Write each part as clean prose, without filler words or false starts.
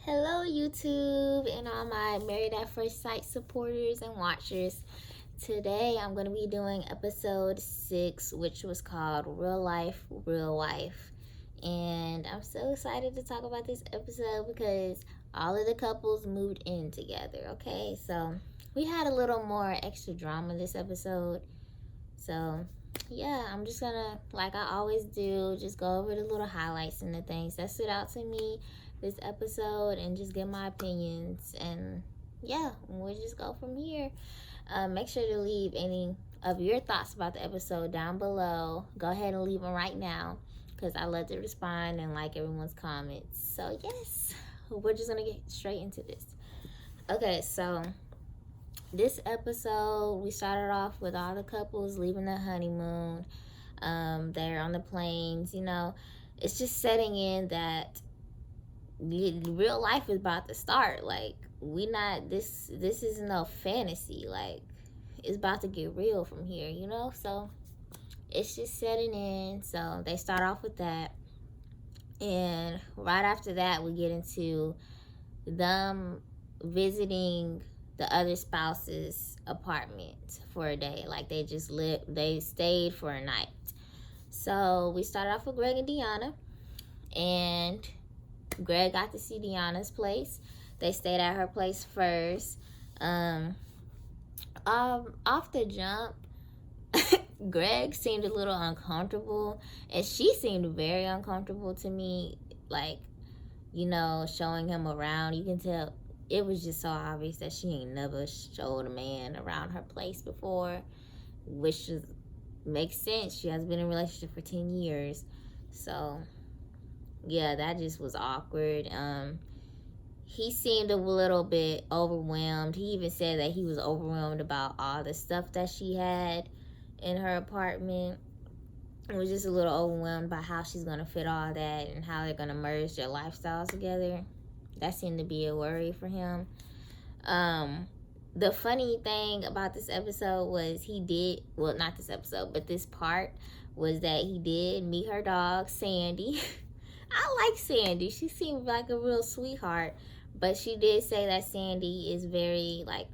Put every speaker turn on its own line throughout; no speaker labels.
Hello, YouTube, and all my Married at First Sight supporters and watchers. Today, I'm going to be doing episode 6, which was called Real Life, Real Wife. And I'm so excited to talk about this episode because all of the couples moved in together, okay? So, we had a little more extra drama this episode. So, yeah, I'm just gonna, like I always do, just go over the little highlights and the things that stood out to me this episode and just give my opinions. And yeah, we'll just go from here. Make sure to leave any of your thoughts about the episode down below. Go ahead and leave them right now because I love to respond and like everyone's comments. So, yes, we're just gonna get straight into this. Okay, so this episode we started off with all the couples leaving the honeymoon. They're on the planes. It's just setting in that real life is about to start. Like, we not this is no fantasy. Like, it's about to get real from here, so it's just setting in. So they start off with that, and right after that we get into them visiting the other spouse's apartment for a day. Like, they stayed for a night. So we started off with Greg and Deanna, and Greg got to see Deanna's place. They stayed at her place first. Off the jump, Greg seemed a little uncomfortable, and she seemed very uncomfortable to me. Like, showing him around. You can tell it was just so obvious that she ain't never showed a man around her place before, which makes sense. She has been in a relationship for 10 years. So, yeah, that just was awkward. He seemed a little bit overwhelmed. He even said that he was overwhelmed about all the stuff that she had in her apartment. It was just a little overwhelmed by how she's going to fit all that and how they're going to merge their lifestyles together. That seemed to be a worry for him. The funny thing about this episode was not this episode, but this part was that he did meet her dog, Sandy. I like Sandy. She seemed like a real sweetheart, but she did say that Sandy is very, like,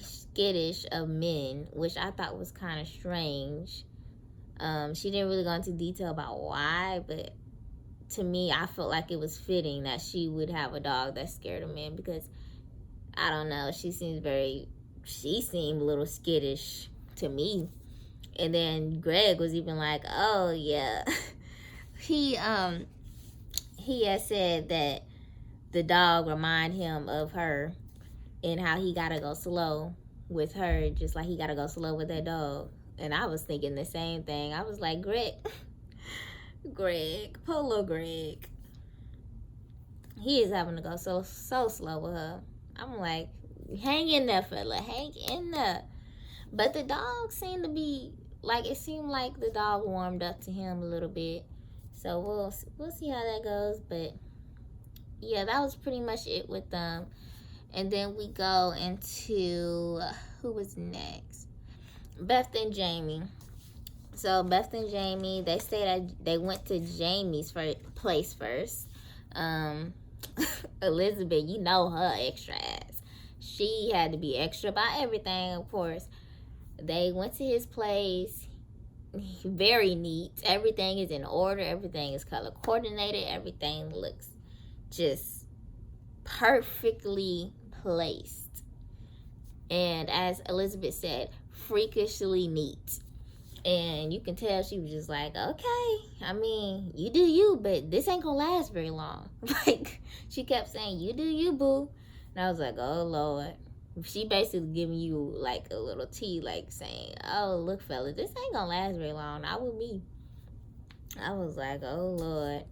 skittish of men, which I thought was kind of strange. She didn't really go into detail about why, but to me, I felt like it was fitting that she would have a dog that's scared of men because, I don't know, she seemed a little skittish to me. And then Greg was even like, oh, yeah. He had said that the dog remind him of her and how he gotta go slow with her, just like he gotta go slow with that dog. And I was thinking the same thing. I was like, Polo Greg, he is having to go so slow with her. I'm like, hang in there, fella, hang in there. But the dog seemed to be, like, it seemed like the dog warmed up to him a little bit. So we'll see how that goes. But yeah, that was pretty much it with them. And then we go into, who was next? Beth and Jamie. So Beth and Jamie, they went to Jamie's place first. Elizabeth, you know her extra ass. She had to be extra about everything, of course. They went to his place. Very neat. Everything is in order. Everything is color coordinated. Everything looks just perfectly placed. And as Elizabeth said, freakishly neat. And you can tell she was just like, okay, I mean, you do you, but this ain't gonna last very long. Like, she kept saying, you do you, boo. And I was like, oh, Lord. She basically giving you, like, a little tea, like, saying, oh, look, fella, this ain't gonna last very long. Not with me. I was like, oh, Lord.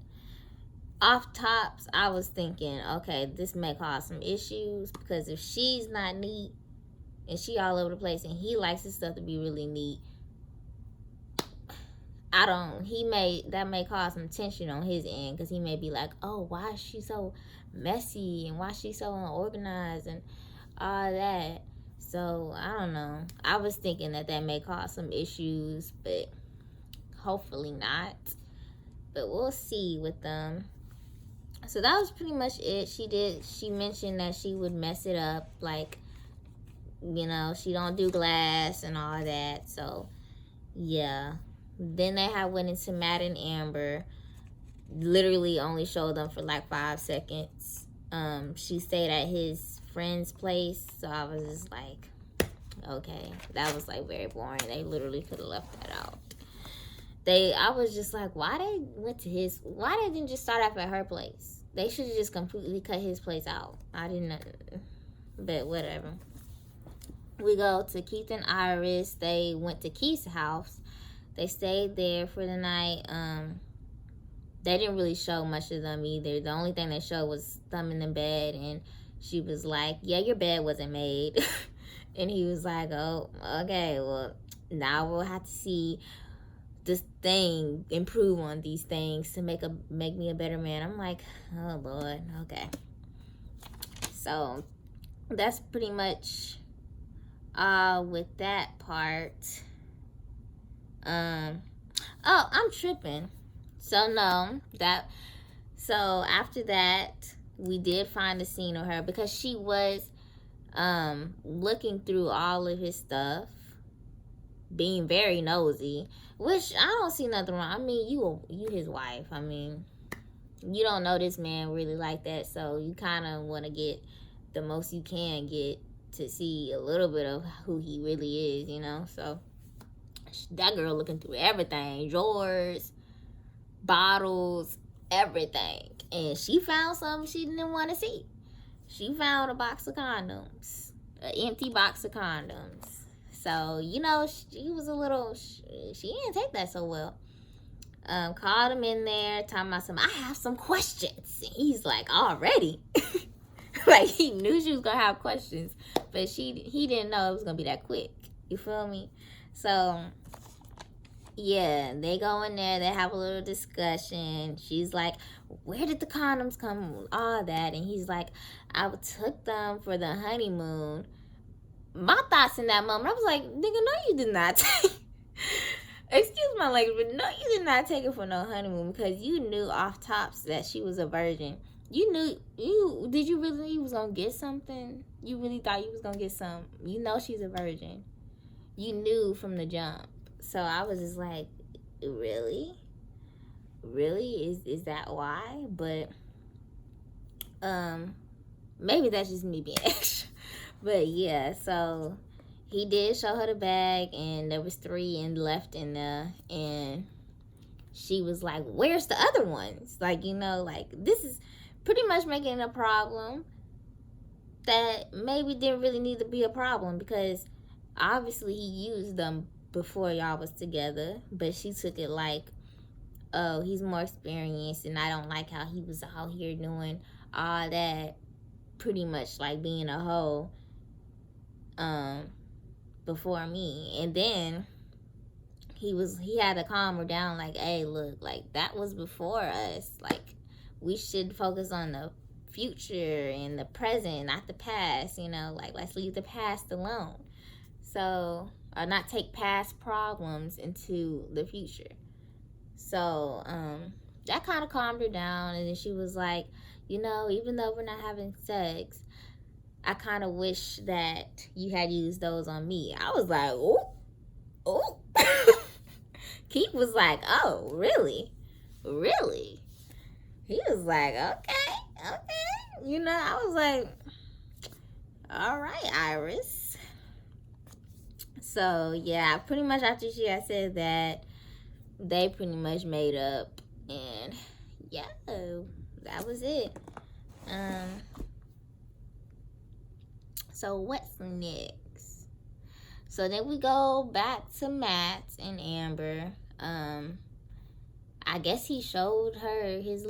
Off tops, I was thinking, okay, this may cause some issues, because if she's not neat and she all over the place and he likes his stuff to be really neat, that may cause some tension on his end, because he may be like, oh, why is she so messy and why is she so unorganized and all that. So I don't know. I was thinking that may cause some issues, but hopefully not. But we'll see with them. So that was pretty much it. She mentioned that she would mess it up, like, she don't do glass and all that. So yeah. Then they had went into Matt and Amber. Literally only showed them for like 5 seconds. She stayed at his friend's place, so I was just like, okay, that was like very boring. They literally could have left that out. I was just like, why they didn't just start off at her place? They should have just completely cut his place out. I didn't know, but whatever. We go to Keith and Iris. They went to Keith's house. They stayed there for the night. They didn't really show much of them either. The only thing they showed was them in the bed, and she was like, yeah, your bed wasn't made. And he was like, oh, okay, well, now we'll have to see this thing, improve on these things to make me a better man. I'm like, oh Lord, okay. So that's pretty much with that part. Oh, I'm tripping. So after that, we did find a scene of her because she was looking through all of his stuff, being very nosy, which I don't see nothing wrong. I mean, you his wife. I mean, you don't know this man really like that, so you kind of want to get the most you can get to see a little bit of who he really is, so that girl looking through everything, drawers, bottles, everything, and she found something she didn't want to see. She found a box of condoms, an empty box of condoms. So, she was a little, she didn't take that so well. Called him in there, talking about I have some questions. And he's like, already? Like, he knew she was going to have questions, but he didn't know it was going to be that quick. You feel me? So, yeah, they go in there, they have a little discussion. She's like, where did the condoms come? All that. And he's like, I took them for the honeymoon. My thoughts in that moment, I was like, nigga, no, you did not take. Excuse my language, but no, you did not take it for no honeymoon because you knew off tops that she was a virgin. You knew, did you really think you was going to get something? You really thought you was going to get some? You know she's a virgin. You knew from the jump. So I was just like, really? Really? Is that why? But, maybe that's just me being extra. But yeah, so he did show her the bag, and there was 3 left in there, and she was like, where's the other ones? Like, this is pretty much making a problem that maybe didn't really need to be a problem, because obviously he used them before y'all was together, but she took it like, oh, he's more experienced, and I don't like how he was out here doing all that, pretty much like being a hoe before me. And then he had to calm her down, like, hey, look, like, that was before us. Like, we should focus on the future and the present, not the past, like, let's leave the past alone. So, or not take past problems into the future. So, that kind of calmed her down, and then she was like, even though we're not having sex, I kind of wish that you had used those on me. I was like, oh. Keith was like, oh, really? Really? He was like, okay. I was like, all right, Iris. So, yeah, pretty much after she had said that, they pretty much made up, and yeah, that was it. So what's next? So then we go back to Matt and Amber. I guess he showed her his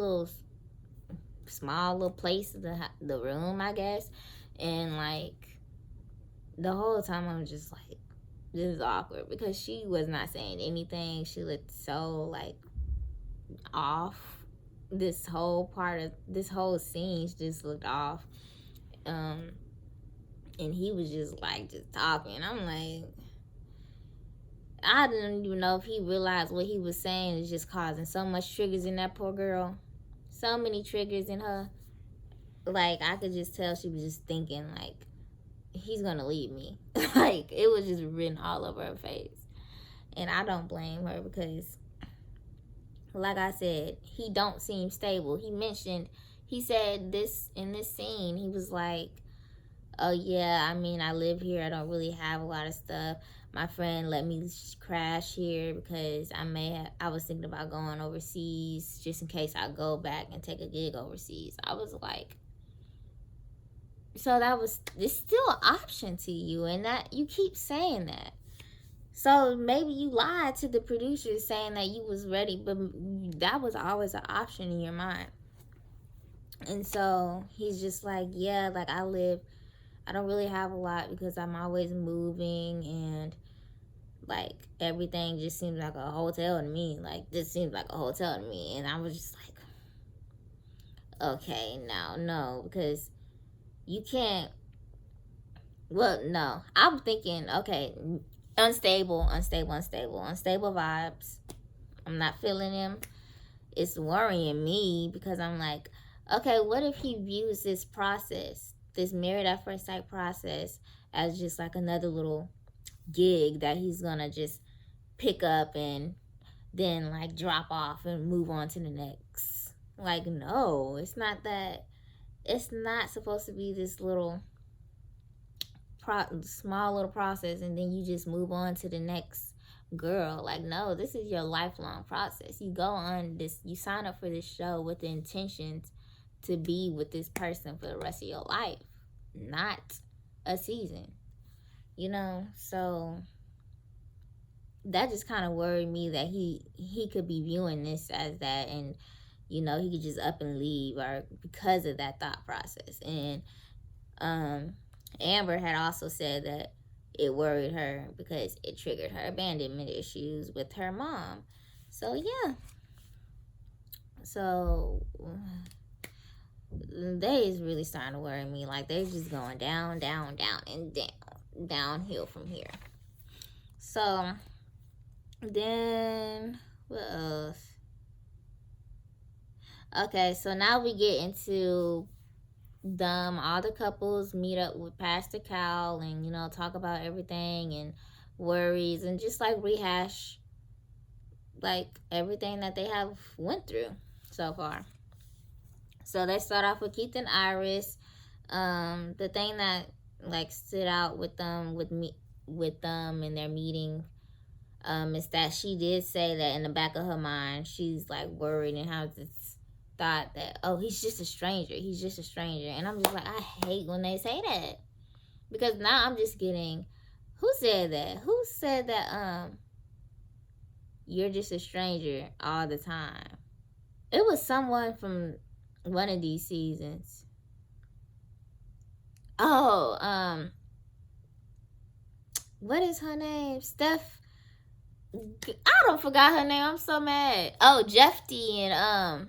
small little place, the room, I guess. And like, the whole time I'm just like, this is awkward, because she was not saying anything. She looked so like off. This whole scene just looked off. And he was just talking. I'm like, I didn't even know if he realized what he was saying is just causing so much triggers in that poor girl. so many triggers in her. Like, I could just tell she was just thinking, like, he's gonna leave me. Like, it was just written all over her face. And I don't blame her because, like I said, he don't seem stable. He said this in this scene, he was like, oh yeah, I mean, I live here, I don't really have a lot of stuff. My friend let me crash here because I was thinking about going overseas just in case I go back and take a gig overseas. I was like, so it's still an option to you, and that you keep saying that. So maybe you lied to the producers saying that you was ready, but that was always an option in your mind. And so he's just like, yeah, like I don't really have a lot because I'm always moving, and like everything just seems like a hotel to me. Like, this seems like a hotel to me. And I was just like, okay, no, because you can't. Well, no, I'm thinking, okay, unstable vibes. I'm not feeling him. It's worrying me because I'm like, okay, what if he views this process, this married at first sight process, as just like another little gig that he's gonna just pick up and then like drop off and move on to the next. Like, no, it's not that. It's not supposed to be this little small little process and then you just move on to the next girl. Like, no, this is your lifelong process. You go on this, you sign up for this show with the intentions to be with this person for the rest of your life, not a season, you know. So that just kind of worried me that he could be viewing this as that, and you know, he could just up and leave or because of that thought process. And Amber had also said that it worried her because it triggered her abandonment issues with her mom. So yeah, so they is really starting to worry me. Like, they're just going down and downhill from here. So then what else? Okay, so now we get into all the couples meet up with Pastor Cal and, you know, talk about everything and worries and just like rehash like everything that they have went through so far. So they start off with Keith and Iris. The thing that like stood out with them in their meeting is that she did say that in the back of her mind she's like worried and how this thought that, oh, he's just a stranger, and I'm just like, I hate when they say that, because now I'm just getting, who said that you're just a stranger all the time. It was someone from one of these seasons. Oh, what is her name? I don't forgot her name. I'm so mad. Oh, Jeffy and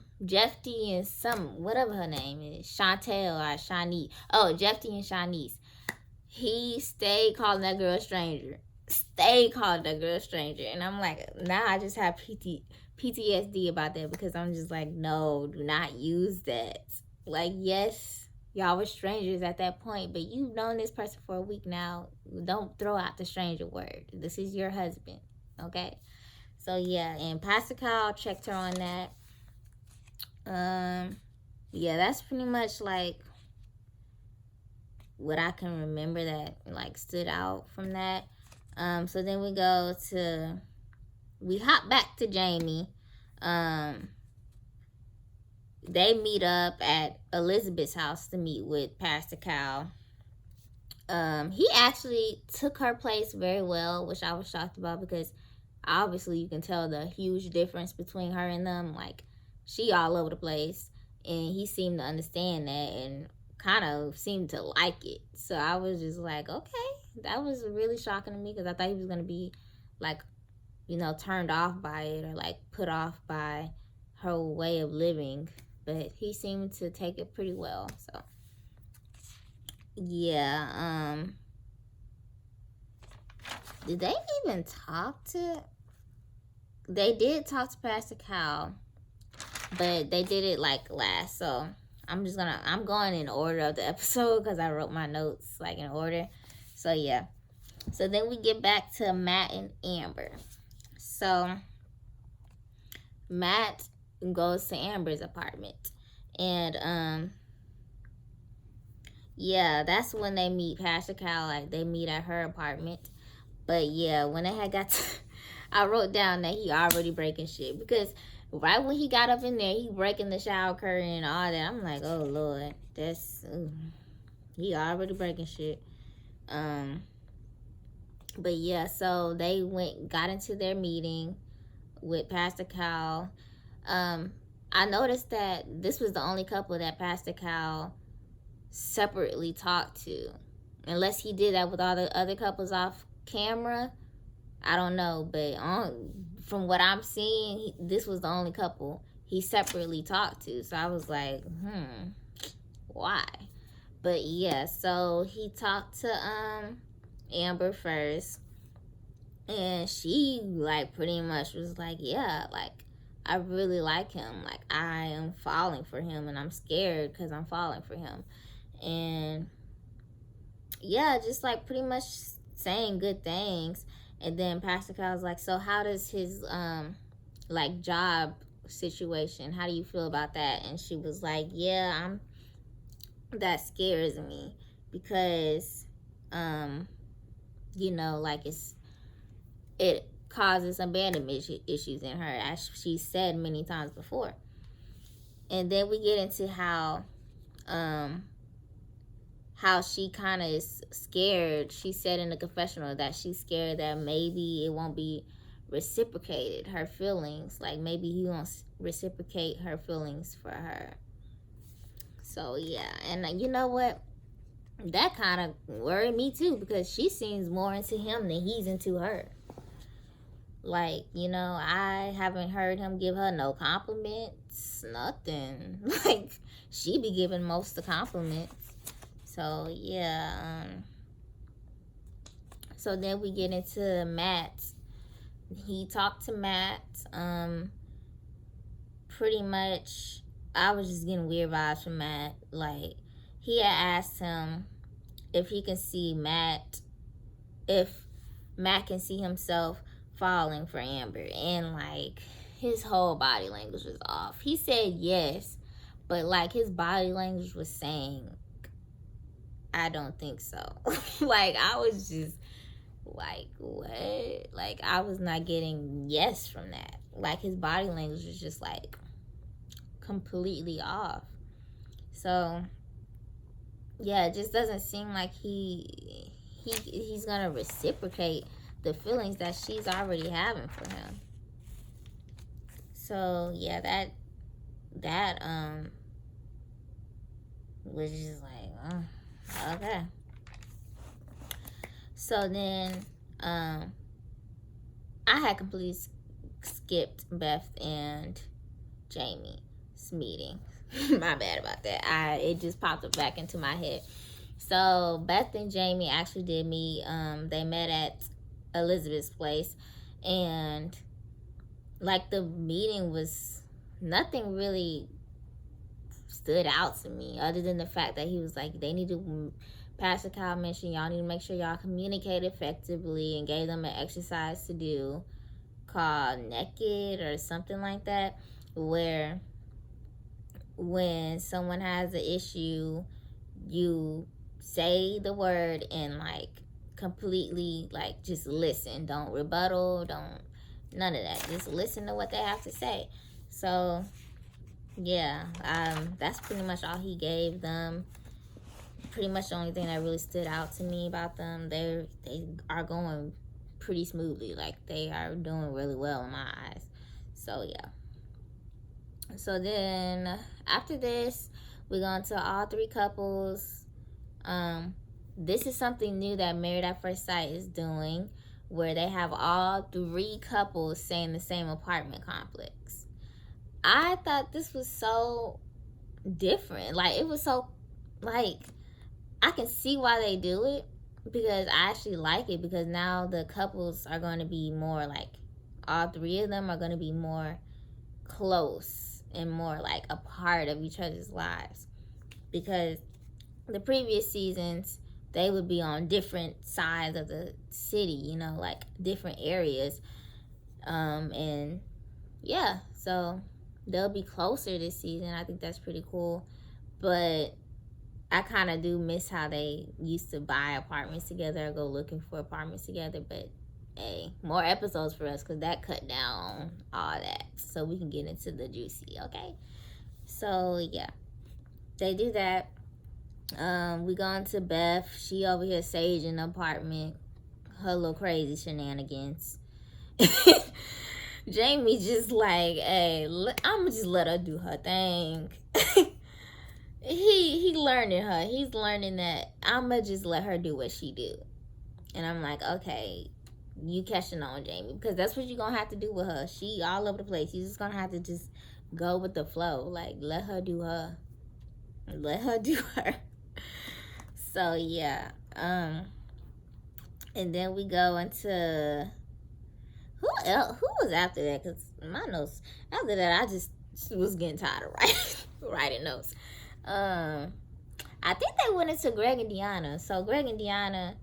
some, whatever her name is, Chantel or Shanice. Oh, Jeffy and Shanice. He stayed calling that girl a stranger. And I'm like, now I just have PTSD about that, because I'm just like, no, do not use that. Like, yes, y'all were strangers at that point, but you've known this person for a week now. Don't throw out the stranger word. This is your husband, okay? So yeah, and Pastor Kyle checked her on that. Yeah, that's pretty much like what I can remember that like stood out from that. So then we hop back to Jamie. They meet up at Elizabeth's house to meet with Pastor Kyle. He actually took her place very well, which I was shocked about, because obviously you can tell the huge difference between her and them. Like, she all over the place, and he seemed to understand that and kind of seemed to like it. So I was just like, okay, that was really shocking to me, because I thought he was going to be like, you know, turned off by it or like put off by her way of living, but he seemed to take it pretty well. So yeah, did they even talk to, they did talk to Pastor Cal but they did it like last. So I'm going in order of the episode because I wrote my notes like in order. So yeah. So then we get back to Matt and Amber. So Matt goes to Amber's apartment, and yeah, that's when they meet Pastor Cal. Like they meet at her apartment. But yeah, when they had got to, I wrote down that he already breaking shit because right when he got up in there, he breaking the shower curtain and all that. I'm like, oh Lord, he already breaking shit. But yeah, so they got into their meeting with Pastor Cal. I noticed that this was the only couple that Pastor Cal separately talked to, unless he did that with all the other couples off camera. I don't know, but from what I'm seeing, this was the only couple he separately talked to. So I was like, why? But yeah, so he talked to Amber first, and she like pretty much was like, yeah, like I really like him. Like I am falling for him, and I'm scared because I'm falling for him. And yeah, just like pretty much saying good things. And then Pastor Cal's like, so how does his like job situation, how do you feel about that? And she was like, yeah, that scares me because you know, like it causes abandonment issues in her, as she said many times before. And then we get into how she kind of is scared. She said in the confessional that she's scared that maybe it won't be reciprocated, her feelings. Like maybe he won't reciprocate her feelings for her. So yeah, and you know what? That kind of worried me too because she seems more into him than he's into her. Like, you know, I haven't heard him give her no compliments, nothing. Like, she be giving most of the compliments. So, yeah. So then we get into Matt. He talked to Matt. Pretty much, I was just getting weird vibes from Matt. Like, he had asked him if he can see if Matt can see himself falling for Amber. And, like, his whole body language was off. He said yes, but, like, his body language was saying, I don't think so. Like, I was just like, what? Like, I was not getting yes from that. Like, his body language was just, like, completely off. So, yeah, it just doesn't seem like he's gonna reciprocate the feelings that she's already having for him. So, yeah, that was just like, okay. So then, I had completely skipped Beth and Jamie's meeting. My bad about that. It just popped up back into my head. So Beth and Jamie actually did meet. They met at Elizabeth's place, and like the meeting was nothing really stood out to me other than the fact that he was like, they need to. Pastor Kyle mentioned y'all need to make sure y'all communicate effectively, and gave them an exercise to do called Naked or something like that, where when someone has an issue, you say the word and like completely like just listen. Don't rebuttal, don't none of that. Just listen to what they have to say. So yeah, that's pretty much all he gave them. Pretty much the only thing that really stood out to me about them. They are going pretty smoothly. Like they are doing really well in my eyes. So yeah. So then after this, we go into all three couples. This is something new that Married at First Sight is doing, where they have all three couples stay in the same apartment complex. I thought this was so different. Like it was so, like, I can see why they do it, because I actually like it, because now the couples are going to be more like, all three of them are going to be more close and more like a part of each other's lives. Because the previous seasons, they would be on different sides of the city, you know, like different areas. And yeah, so they'll be closer this season. I think that's pretty cool. But I kind of do miss how they used to buy apartments together or go looking for apartments together. But hey, more episodes for us because that cut down all that. So we can get into the juicy, okay? So yeah, they do that. We go into Beth. She over here saging the apartment. Her little crazy shenanigans. Jamie just like, hey, I'ma just let her do her thing. he learning her. He's learning that I'ma just let her do what she do. And I'm like, okay, you catching on, Jamie, because that's what you're gonna have to do with her. She all over the place. You just gonna have to just go with the flow. Like, let her do her. Let her do her. So yeah. And then we go into who else? Who was after that? Because my notes after that, I just was getting tired of writing notes. I think they went into Greg and Deanna. So Greg and Deanna,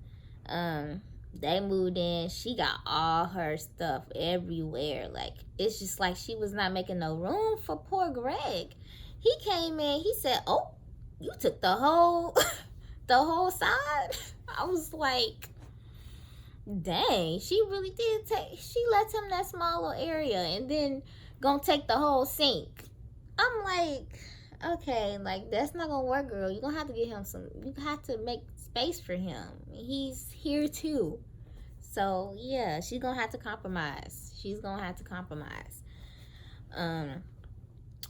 they moved in. She got all her stuff everywhere. Like, it's just like she was not making no room for poor Greg. He came in. He said, "Oh, you took the whole the whole side." I was like, dang, she really did take. She left him that small little area and then gonna take the whole sink. I'm like, okay, like that's not gonna work, girl. You're gonna have to get him some. You have to make space for him. He's here too. So yeah, she's gonna have to compromise. She's gonna have to compromise.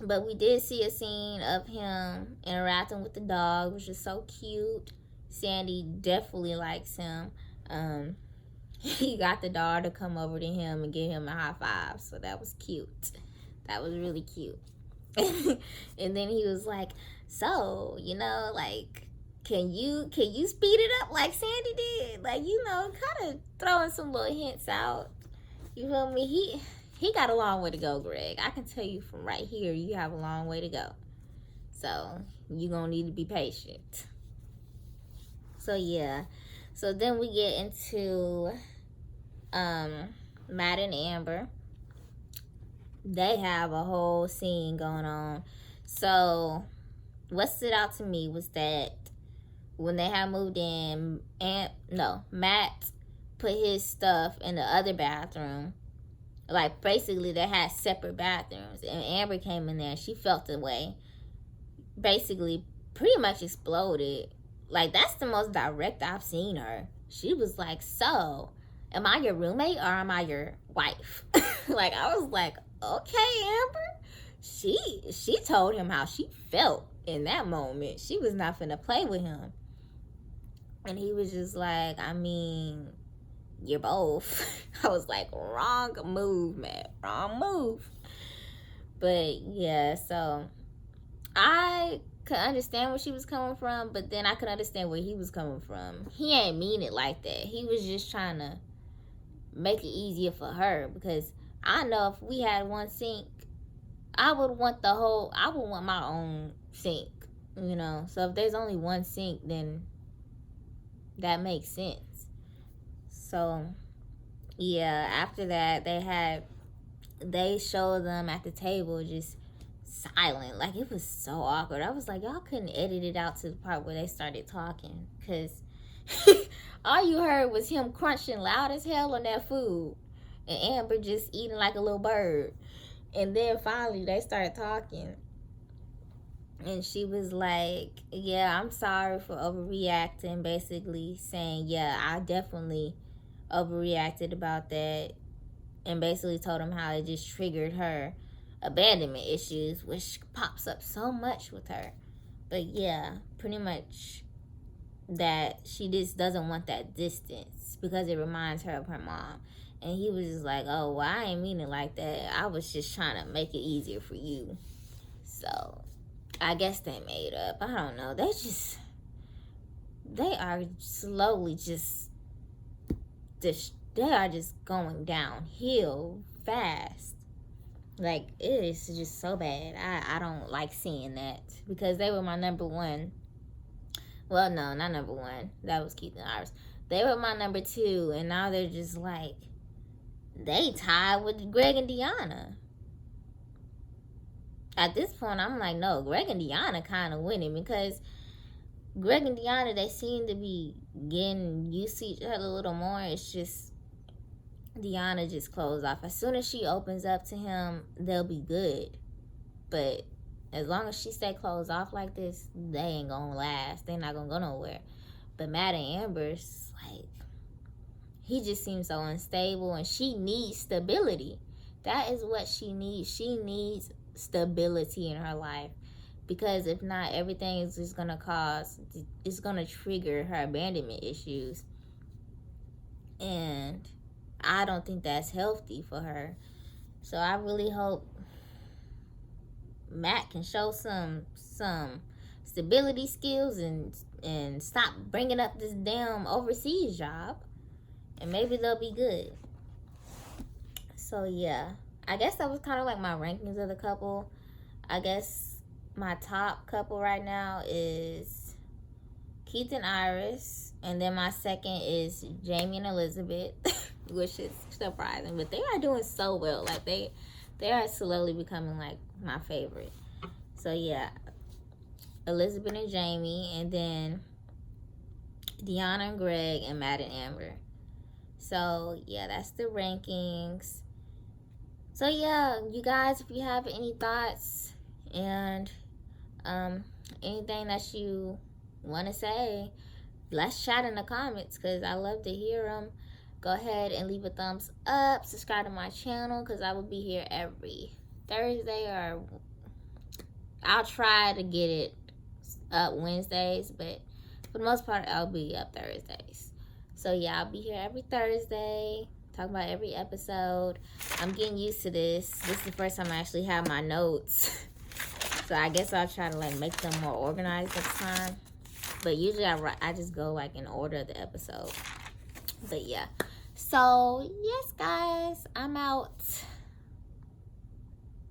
But we did see a scene of him interacting with the dog, which is so cute. Sandy definitely likes him. He got the dog to come over to him and give him a high five, so that was cute. That was really cute. And then he was like, so, you know, like, can you speed it up like Sandy did? Like, you know, kind of throwing some little hints out. You feel me? He got a long way to go, Greg. I can tell you from right here, you have a long way to go. So you're gonna need to be patient. So yeah. So then we get into Matt and Amber. They have a whole scene going on. So what stood out to me was that when they had moved in, Matt put his stuff in the other bathroom. Like, basically, they had separate bathrooms. And Amber came in there. She felt the way. Basically, pretty much exploded. Like, that's the most direct I've seen her. She was like, so, am I your roommate or am I your wife? Like, I was like, okay, Amber. She told him how she felt in that moment. She was not finna play with him. And he was just like, I mean, you're both. I was like, wrong move, Matt. Wrong move. But yeah, so I could understand where she was coming from, but then I could understand where he was coming from. He ain't mean it like that. He was just trying to make it easier for her, because I know if we had one sink, I would want my own sink, you know. So if there's only one sink, then that makes sense. So yeah, after that they showed them at the table just silent. Like, it was so awkward. I was like, y'all couldn't edit it out to the part where they started talking, because all you heard was him crunching loud as hell on that food and Amber just eating like a little bird. And then finally they started talking, and she was like, yeah, I'm sorry for overreacting, basically saying, yeah, I definitely overreacted about that, and basically told him how it just triggered her abandonment issues, which pops up so much with her. But yeah, pretty much that she just doesn't want that distance because it reminds her of her mom. And he was just like, oh, well, I ain't mean it like that. I was just trying to make it easier for you. So I guess they made up. I don't know. They are slowly they are just going downhill fast. Like, it is just so bad. I don't like seeing that because they were my number one. Well, no, not number one. That was Keith and Iris. They were my number two, and now they're just like, they tied with Greg and Deanna. At this point, I'm like, no, Greg and Deanna kind of winning because Greg and Deanna, they seem to be getting used to each other a little more. It's just Deanna just closed off. As soon as she opens up to him, they'll be good. But as long as she stay closed off like this, they ain't gonna last. They not gonna go nowhere. But Matt and Amber's like, he just seems so unstable, and she needs stability. That is what she needs. She needs stability in her life, because if not, everything is just gonna it's gonna trigger her abandonment issues, and I don't think that's healthy for her. So I really hope Matt can show some stability skills and stop bringing up this damn overseas job, and maybe they'll be good. So yeah, I guess that was kind of like my rankings of the couple. I guess my top couple right now is Keith and Iris, and then my second is Jamie and Elizabeth, which is surprising, but they are doing so well. Like they are slowly becoming like my favorite. So yeah, Elizabeth and Jamie, and then Deanna and Greg, and Matt and Amber. So yeah, that's the rankings. So yeah, you guys, if you have any thoughts and anything that you want to say, let's chat in the comments, because I love to hear them. Go ahead and leave a thumbs up. Subscribe to my channel, because I will be here every Thursday, or I'll try to get it up Wednesdays, but for the most part, I'll be up Thursdays. So yeah, I'll be here every Thursday, talking about every episode. I'm getting used to this. This is the first time I actually have my notes. So I guess I'll try to like make them more organized next time. But usually I just go like in order of the episode. But yeah. So yes, guys, I'm out.